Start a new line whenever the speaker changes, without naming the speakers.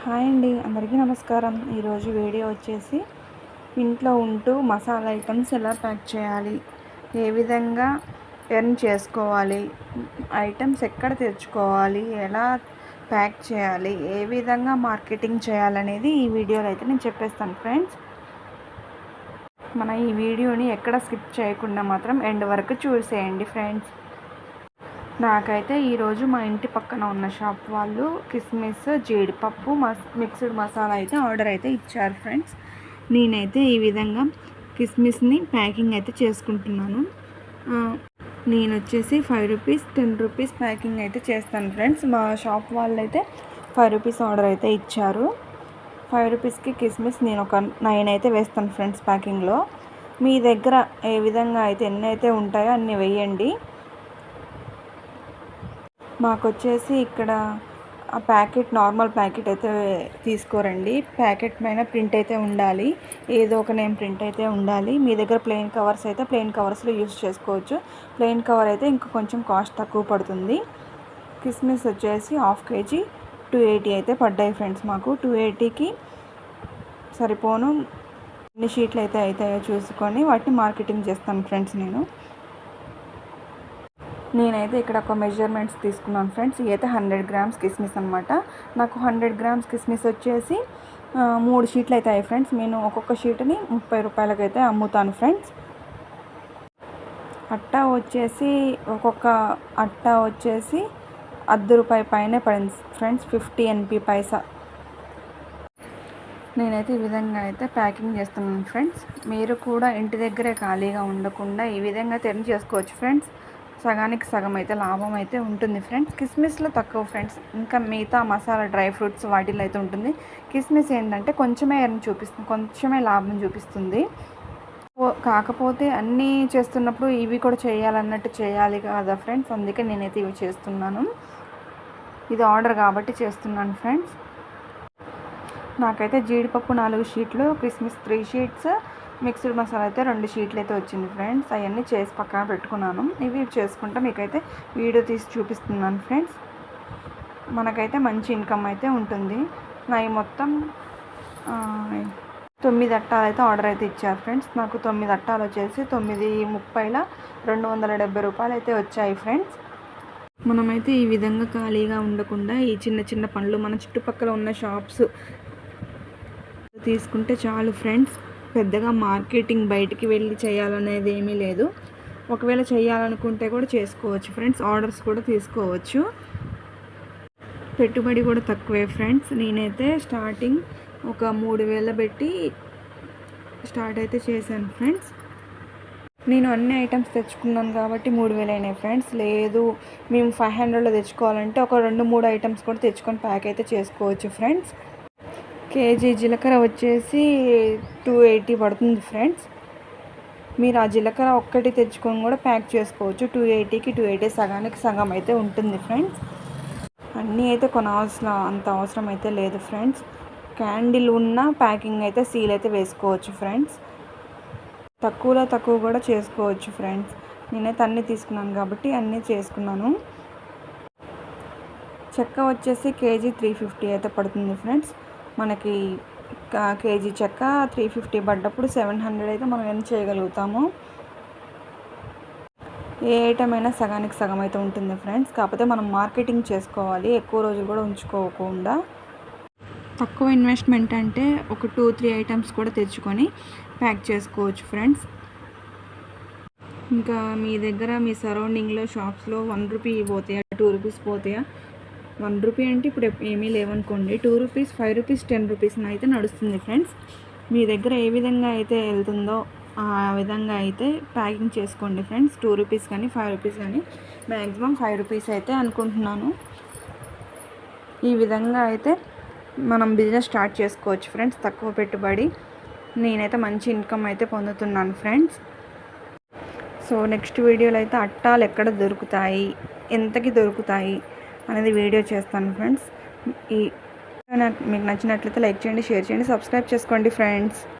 Hi అండి, అందరికీ నమస్కారం. ఈరోజు వీడియో వచ్చేసి ఇంట్లో ఉంటూ మసాలా ఐటమ్స్ ఎలా ప్యాక్ చేయాలి, ఏ విధంగా ఎర్న్ చేసుకోవాలి, ఐటమ్స్ ఎక్కడ తెచ్చుకోవాలి, ఎలా ప్యాక్ చేయాలి, ఏ విధంగా మార్కెటింగ్ చేయాలనేది ఈ వీడియోలో అయితే నేను చెప్పేస్తాను ఫ్రెండ్స్. మన ఈ వీడియోని ఎక్కడ స్కిప్ చేయకుండా మాత్రం ఎండ్ వరకు చూసేయండి ఫ్రెండ్స్. నాకైతే ఈరోజు మా ఇంటి పక్కన ఉన్న షాప్ వాళ్ళు కిస్మిస్, జీడిపప్పు, మిక్స్డ్ మసాలా అయితే ఆర్డర్ అయితే ఇచ్చారు ఫ్రెండ్స్. నేనైతే ఈ విధంగా కిస్మిస్ని ప్యాకింగ్ అయితే చేసుకుంటున్నాను. నేను వచ్చేసి 5 రూపీస్ 10 రూపీస్ ప్యాకింగ్ అయితే చేస్తాను ఫ్రెండ్స్. మా షాప్ వాళ్ళు అయితే 5 రూపీస్ ఆర్డర్ అయితే ఇచ్చారు. 5 రూపీస్కి కిస్మిస్ నేను ఒక 9 అయితే వేస్తాను ఫ్రెండ్స్ ప్యాకింగ్లో. మీ దగ్గర ఏ విధంగా అయితే ఎన్ని అయితే ఉంటాయో అన్ని వేయండి. మాకు వచ్చేసి ఇక్కడ ఆ ప్యాకెట్ నార్మల్ ప్యాకెట్ అయితే తీసుకోరండి. ప్యాకెట్ పైన ప్రింట్ అయితే ఉండాలి, ఏదో ఒక నేమ్ ప్రింట్ అయితే ఉండాలి. మీ దగ్గర ప్లెయిన్ కవర్స్ అయితే ప్లెయిన్ కవర్స్లో యూస్ చేసుకోవచ్చు. ప్లెయిన్ కవర్ అయితే ఇంకా కొంచెం కాస్ట్ తక్కువ పడుతుంది. కిస్మిస్ వచ్చేసి 1/2 kg 280 అయితే పడ్డాయి ఫ్రెండ్స్. మాకు 280కి సరిపోను ఎన్ని షీట్లు అయితే అవుతాయో చూసుకొని వాటిని మార్కెటింగ్ చేస్తాను ఫ్రెండ్స్. నేనైతే ఇక్కడ ఒక మెజర్మెంట్స్ తీసుకున్నాను ఫ్రెండ్స్. ఇదైతే 100 గ్రామ్స్ కిస్మిస్ అనమాట. నాకు 100 గ్రామ్స్ కిస్మిస్ వచ్చేసి 3 షీట్లు అవుతాయి ఫ్రెండ్స్. నేను ఒక్కొక్క షీట్ని 30 రూపాయలకి అయితే అమ్ముతాను ఫ్రెండ్స్. అట్టా వచ్చేసి ఒక్కొక్క అట్టా వచ్చేసి ₹1 పైనే పడింది ఫ్రెండ్స్, 50 NP పైసా. నేనైతే ఈ విధంగా అయితే ప్యాకింగ్ చేస్తున్నాను ఫ్రెండ్స్. మీరు కూడా ఇంటి దగ్గరే ఖాళీగా ఉండకుండా ఈ విధంగా తెరని చేసుకోవచ్చు ఫ్రెండ్స్. సగానికి సగం అయితే లాభం అయితే ఉంటుంది ఫ్రెండ్స్. కిస్మిస్లో తక్కువ ఫ్రెండ్స్, ఇంకా మిగతా మసాలా డ్రై ఫ్రూట్స్ వాటిలో అయితే ఉంటుంది. కిస్మిస్ ఏంటంటే కొంచెమే ఎర్న్ చూపిస్తుంది, కొంచెమే లాభం చూపిస్తుంది. కాకపోతే అన్నీ చేస్తున్నప్పుడు ఇవి కూడా చేయాలన్నట్టు చేయాలి కదా ఫ్రెండ్స్. అందుకే నేనైతే ఇవి చేస్తున్నాను. ఇది ఆర్డర్ కాబట్టి చేస్తున్నాను ఫ్రెండ్స్. నాకైతే జీడిపప్పు 4 షీట్లు, కిస్మిస్ 3 షీట్స్, మిక్స్డ్ మసాలా అయితే 2 షీట్లు అయితే వచ్చింది ఫ్రెండ్స్. అవన్నీ చేసి పక్కన పెట్టుకున్నాను. ఇవి చేసుకుంటా మీకైతే వీడియో తీసి చూపిస్తున్నాను ఫ్రెండ్స్. మనకైతే మంచి ఇన్కమ్ అయితే ఉంటుంది. నాయి మొత్తం 9 అట్టాలు అయితే ఆర్డర్ అయితే ఇచ్చారు ఫ్రెండ్స్. నాకు 9 అట్టాలు వచ్చేసి 9:30 270 రూపాయలు అయితే వచ్చాయి ఫ్రెండ్స్. మనమైతే ఈ విధంగా ఖాళీగా ఉండకుండా ఈ చిన్న చిన్న పనులు మన చుట్టుపక్కల ఉన్న షాప్స్ తీసుకుంటే చాలు ఫ్రెండ్స్. పెద్దగా మార్కెటింగ్ బయటికి వెళ్ళి చేయాలనేది ఏమీ లేదు. ఒకవేళ చేయాలనుకుంటే కూడా చేసుకోవచ్చు ఫ్రెండ్స్. ఆర్డర్స్ కూడా తీసుకోవచ్చు. పెట్టుబడి కూడా తక్కువే ఫ్రెండ్స్. నేనైతే స్టార్టింగ్ ఒక 3000 పెట్టి స్టార్ట్ అయితే చేశాను ఫ్రెండ్స్. నేను అన్ని ఐటమ్స్ తెచ్చుకున్నాను కాబట్టి 3000 అయినాయి ఫ్రెండ్స్. లేదు మేము 500లో తెచ్చుకోవాలంటే ఒక 2-3 ఐటమ్స్ కూడా తెచ్చుకొని ప్యాక్ అయితే చేసుకోవచ్చు ఫ్రెండ్స్. కేజీ జీలకర్ర వచ్చేసి 280 పడుతుంది ఫ్రెండ్స్. మీరు ఆ జీలకర్ర ఒక్కటి తెచ్చుకొని కూడా ప్యాక్ చేసుకోవచ్చు. 280కి 280 సగానికి సగం అయితే ఉంటుంది ఫ్రెండ్స్. అన్నీ అయితే అంత అవసరం అయితే లేదు ఫ్రెండ్స్. క్యాండిల్ ఉన్న ప్యాకింగ్ అయితే సీల్ అయితే వేసుకోవచ్చు ఫ్రెండ్స్. తక్కువలో తక్కువ కూడా చేసుకోవచ్చు ఫ్రెండ్స్. నేనైతే అన్నీ తీసుకున్నాను కాబట్టి అన్నీ చేసుకున్నాను. చెక్క వచ్చేసి కేజీ 350 అయితే పడుతుంది ఫ్రెండ్స్. మనకి కేజీ చెక్క 350 పడ్డప్పుడు 700 అయితే మనం ఎర్న్ చేయగలుగుతాము. ఏ ఐటమ్ అయినా సగానికి సగం అయితే ఉంటుంది ఫ్రెండ్స్. కాకపోతే మనం మార్కెటింగ్ చేసుకోవాలి, ఎక్కువ రోజులు కూడా ఉంచుకోకుండా. తక్కువ ఇన్వెస్ట్మెంట్ అంటే ఒక 2-3 ఐటమ్స్ కూడా తెచ్చుకొని ప్యాక్ చేసుకోవచ్చు ఫ్రెండ్స్. ఇంకా మీ దగ్గర మీ సరౌండింగ్లో షాప్స్లో 1 రూపీ పోతాయా, 2 రూపీస్ పోతాయా? 1 రూపీ అంటే ఇప్పుడు ఏమీ లేవనుకోండి. 2 రూపీస్, 5 రూపీస్, 10 రూపీస్ అయితే నడుస్తుంది ఫ్రెండ్స్. మీ దగ్గర ఏ విధంగా అయితే వెళ్తుందో ఆ విధంగా అయితే ప్యాకింగ్ చేసుకోండి ఫ్రెండ్స్. 2 రూపీస్ కానీ 5 రూపీస్ కానీ, మ్యాక్సిమం 5 రూపీస్ అయితే అనుకుంటున్నాను. ఈ విధంగా అయితే మనం బిజినెస్ స్టార్ట్ చేసుకోవచ్చు ఫ్రెండ్స్. తక్కువ పెట్టుబడి. నేనైతే మంచి ఇన్కమ్ అయితే పొందుతున్నాను ఫ్రెండ్స్. సో నెక్స్ట్ వీడియోలో అయితే అట్టాలు ఎక్కడ దొరుకుతాయి, ఎంతకి దొరుకుతాయి అనేది వీడియో చేస్తాను ఫ్రెండ్స్. మీకు నచ్చినట్లయితే లైక్ చేయండి, షేర్ చేయండి, సబ్స్క్రైబ్ చేసుకోండి ఫ్రెండ్స్.